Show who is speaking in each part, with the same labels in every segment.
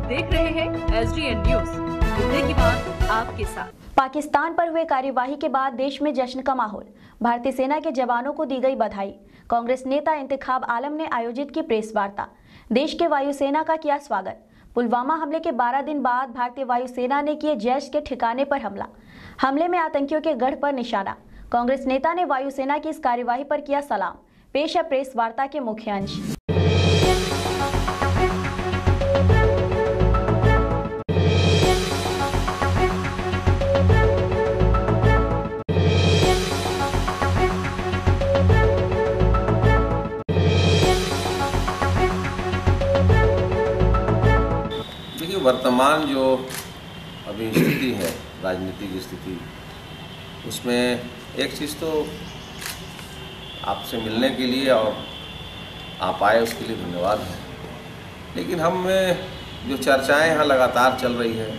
Speaker 1: देख रहे हैं SDN न्यूज, मुद्दे की बात आपके साथ।
Speaker 2: पाकिस्तान पर हुए कार्यवाही के बाद देश में जश्न का माहौल। भारतीय सेना के जवानों को दी गई बधाई। कांग्रेस नेता इंतखाब आलम ने आयोजित की प्रेस वार्ता। देश के वायुसेना का किया स्वागत। पुलवामा हमले के 12 दिन बाद भारतीय वायुसेना ने किए जैश के ठिकाने पर हमला। हमले में आतंकियों के गढ़ पर निशाना। कांग्रेस नेता ने वायुसेना की इस कार्यवाही पर किया सलाम। पेश है प्रेस वार्ता के मुख्य अंश।
Speaker 3: वर्तमान जो अभी स्थिति है, राजनीतिक स्थिति, उसमें एक चीज़ तो आपसे मिलने के लिए और आप आए उसके लिए धन्यवाद है। लेकिन हम में जो चर्चाएं यहाँ लगातार चल रही है,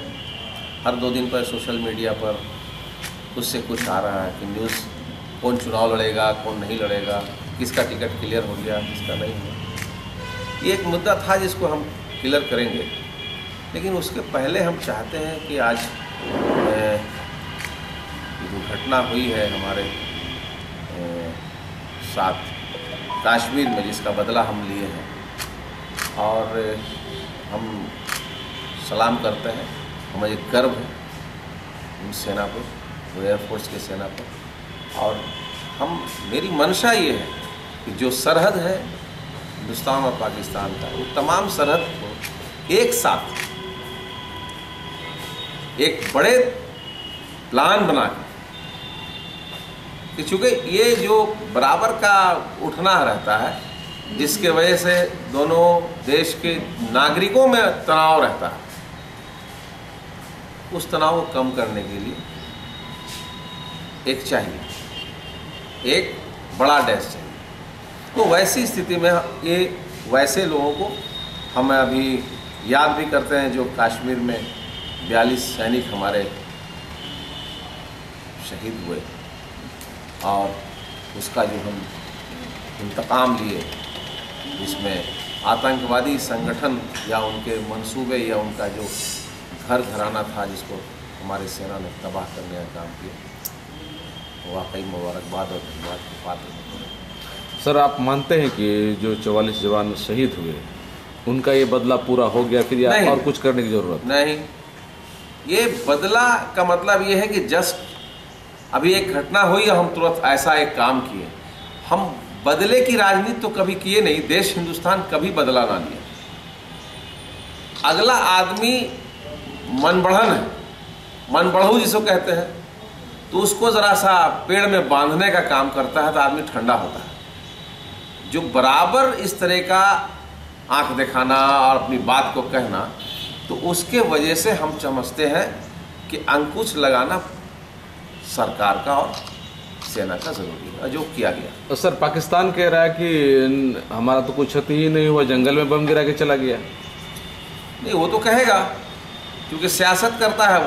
Speaker 3: हर 2 दिन पर सोशल मीडिया पर उससे कुछ आ रहा है कि न्यूज़ कौन चुनाव लड़ेगा, कौन नहीं लड़ेगा, किसका टिकट क्लियर हो गया, किसका नहीं हुआ। ये एक मुद्दा था जिसको हम क्लियर करेंगे। लेकिन उसके पहले हम चाहते हैं कि आज जो घटना हुई है हमारे साथ कश्मीर में, जिसका बदला हम लिए हैं, और हम सलाम करते हैं। हमें एक गर्व है उन सेना पर, वो एयरफोर्स के सेना पर। और मेरी मंशा ये है कि जो सरहद है हिंदुस्तान और पाकिस्तान का, वो तमाम सरहद को एक साथ एक बड़े प्लान बना के, चूँकि ये जो बराबर का उठना रहता है, जिसके वजह से दोनों देश के नागरिकों में तनाव रहता है, उस तनाव को कम करने के लिए एक चाहिए, एक बड़ा डैश चाहिए। तो वैसी स्थिति में ये वैसे लोगों को हम अभी याद भी करते हैं जो कश्मीर में 42 सैनिक हमारे शहीद हुए, और उसका जो हम इंतकाम लिए, जिसमें आतंकवादी संगठन या उनके मंसूबे या उनका जो घर घराना था जिसको हमारी सेना ने तबाह करने का काम किया, वाकई मुबारकबाद और धन्यवाद के पात्र हैं।
Speaker 4: सर, आप मानते हैं कि जो 44 जवान शहीद हुए उनका ये बदला पूरा हो गया, फिर या और कुछ करने की जरूरत
Speaker 3: नहीं? ये बदला का मतलब ये है कि जस्ट अभी एक घटना हुई और हम तुरंत ऐसा एक काम किए। हम बदले की राजनीति तो कभी किए नहीं। देश हिंदुस्तान कभी बदला ना लिया। अगला आदमी मन बढ़न है, मन बढ़ू जिसको कहते हैं, तो उसको जरा सा पेड़ में बांधने का काम करता है तो आदमी ठंडा होता है। जो बराबर इस तरह का आंख दिखाना और अपनी बात को कहना, तो उसके वजह से हम समझते हैं कि अंकुश लगाना सरकार का और सेना का जरूरी है, जो किया गया।
Speaker 4: तो सर, पाकिस्तान कह रहा है कि हमारा तो कुछ क्षति ही नहीं हुआ, जंगल में बम गिरा के चला गया।
Speaker 3: नहीं, वो तो कहेगा, क्योंकि सियासत करता है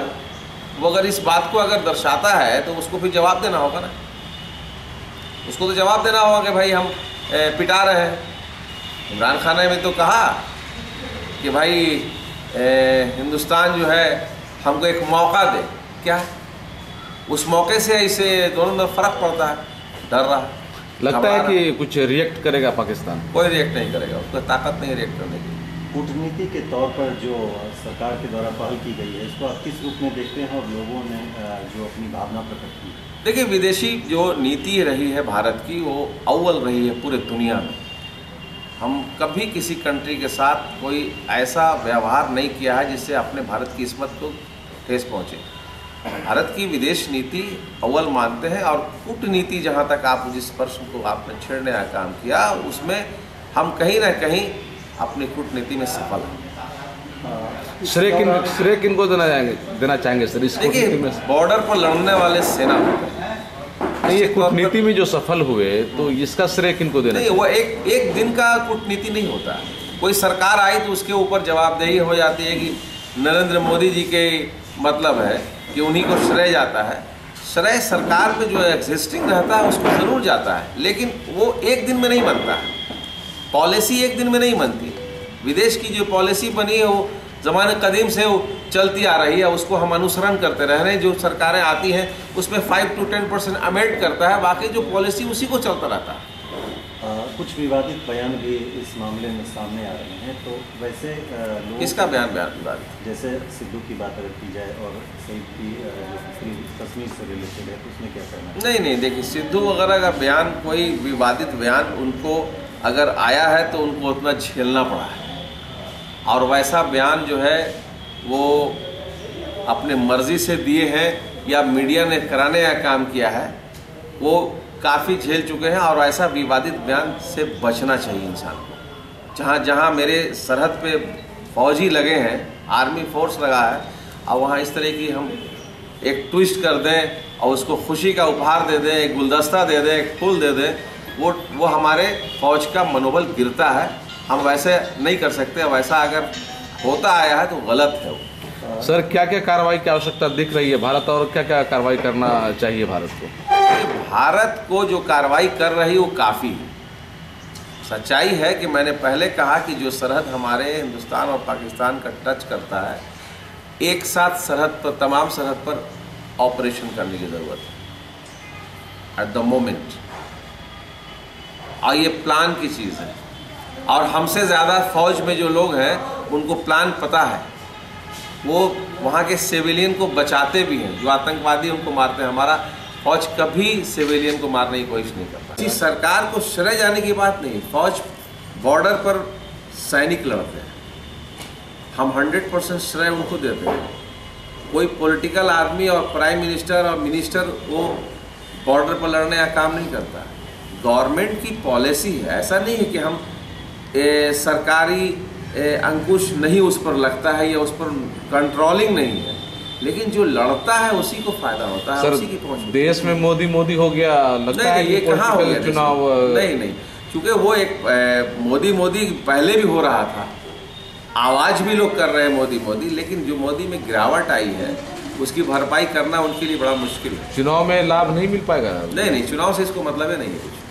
Speaker 3: वो अगर इस बात को अगर दर्शाता है तो उसको फिर जवाब देना होगा ना। उसको तो जवाब देना होगा कि भाई हम पिटा रहे हैं। इमरान खान ने भी तो कहा कि भाई हिंदुस्तान जो है हमको एक मौका दे। क्या उस मौके से ऐसे दोनों में फर्क पड़ता है? डर रहा
Speaker 4: लगता है कि कुछ रिएक्ट करेगा पाकिस्तान?
Speaker 3: कोई रिएक्ट नहीं करेगा, उसको ताकत नहीं रिएक्ट करने की।
Speaker 5: कूटनीति के तौर पर जो सरकार के द्वारा पहल की गई है, इसको आप किस रूप में देखते हैं और लोगों ने जो अपनी भावना प्रकट की?
Speaker 3: देखिए, विदेशी जो नीति रही है भारत की, वो अव्वल रही है पूरे दुनिया में। हम कभी किसी कंट्री के साथ कोई ऐसा व्यवहार नहीं किया है जिससे अपने भारत की इस्मत को ठेस पहुँचे। भारत की विदेश नीति अव्वल मानते हैं, और कूटनीति, जहाँ तक आप जिस प्रश्न को आपने छेड़ने का काम किया, उसमें हम कहीं ना कहीं अपनी कूटनीति में सफल हैं।
Speaker 4: श्रेय किनको देना चाहेंगे सर इस कूटनीति में?
Speaker 3: बॉर्डर पर लड़ने वाले सेना होते हैं।
Speaker 4: ये कूटनीति में जो सफल हुए, तो इसका श्रेय किनको देना?
Speaker 3: नहीं, वो एक दिन का कूटनीति नहीं होता। कोई सरकार आई तो उसके ऊपर जवाबदेही हो जाती है कि नरेंद्र मोदी जी के मतलब है कि उन्हीं को श्रेय जाता है। श्रेय सरकार पे जो एग्जिस्टिंग रहता है उसको ज़रूर जाता है, लेकिन वो एक दिन में नहीं बनता है। पॉलिसी एक दिन में नहीं बनती। विदेश की जो पॉलिसी बनी है वो ज़माने कदीम से वो चलती आ रही है, उसको हम अनुसरण करते रह रहे हैं। जो सरकारें आती हैं उसमें 5 to 10% अमेंड करता है, बाकी जो पॉलिसी उसी को चलता रहता है।
Speaker 5: कुछ विवादित बयान भी इस मामले में सामने आ रहे हैं, तो वैसे लोग
Speaker 3: इसका बयान विवादित,
Speaker 5: जैसे सिद्धू की बात अगर की जाए और सईद की जो कश्मीर से रिलेटेड है, तो उसमें क्या कहना है?
Speaker 3: नहीं, देखिए सिद्धू वगैरह का बयान, कोई विवादित बयान उनको अगर आया है तो उनको उतना झेलना पड़ा है, और वैसा बयान जो है वो अपने मर्जी से दिए हैं या मीडिया ने कराने का काम किया है, वो काफ़ी झेल चुके हैं। और ऐसा विवादित बयान से बचना चाहिए इंसान को। जहाँ जहाँ मेरे सरहद पे फौजी लगे हैं, आर्मी फोर्स लगा है, और वहाँ इस तरह की हम एक ट्विस्ट कर दें और उसको खुशी का उपहार दे दें, एक गुलदस्ता दे दें, एक फूल दे दें, वो हमारे फौज का मनोबल गिरता है। हम वैसे नहीं कर सकते, वैसा अगर होता आया है तो गलत है वो।
Speaker 4: सर, क्या क्या कार्रवाई की आवश्यकता दिख रही है भारत, और क्या क्या कार्रवाई करना चाहिए भारत को?
Speaker 3: भारत को जो कार्रवाई कर रही वो काफ़ी है। सच्चाई है कि मैंने पहले कहा कि जो सरहद हमारे हिंदुस्तान और पाकिस्तान का टच करता है, एक साथ सरहद पर, तमाम सरहद पर ऑपरेशन करने की ज़रूरत है एट द मोमेंट, और ये प्लान की चीज़ है। और हमसे ज़्यादा फौज में जो लोग हैं उनको प्लान पता है, वो वहाँ के सिविलियन को बचाते भी हैं। जो आतंकवादी उनको मारते हैं, हमारा फौज कभी सिविलियन को मारने की कोशिश नहीं करता। इस सरकार को श्रेय जाने की बात नहीं, फौज बॉर्डर पर सैनिक लड़ते हैं, हम 100% श्रेय उनको देते हैं। कोई पॉलिटिकल आदमी और प्राइम मिनिस्टर और मिनिस्टर वो बॉर्डर पर लड़ने का काम नहीं करता। गवर्नमेंट की पॉलिसी है, ऐसा नहीं है कि हम सरकारी अंकुश नहीं उस पर लगता है या उस पर कंट्रोलिंग नहीं है, लेकिन जो लड़ता है उसी को फायदा होता है।
Speaker 4: सर,
Speaker 3: उसी की पहुंच
Speaker 4: देश में मोदी हो गया, लगता है
Speaker 3: ये कहाँ हो गया
Speaker 4: चुनाव?
Speaker 3: नहीं, क्योंकि वो एक मोदी पहले भी हो रहा था, आवाज भी लोग कर रहे हैं मोदी, लेकिन जो मोदी में गिरावट आई है उसकी भरपाई करना उनके लिए बड़ा मुश्किल है।
Speaker 4: चुनाव में लाभ नहीं मिल पाएगा?
Speaker 3: नहीं, चुनाव से इसको मतलब ही नहीं है कुछ।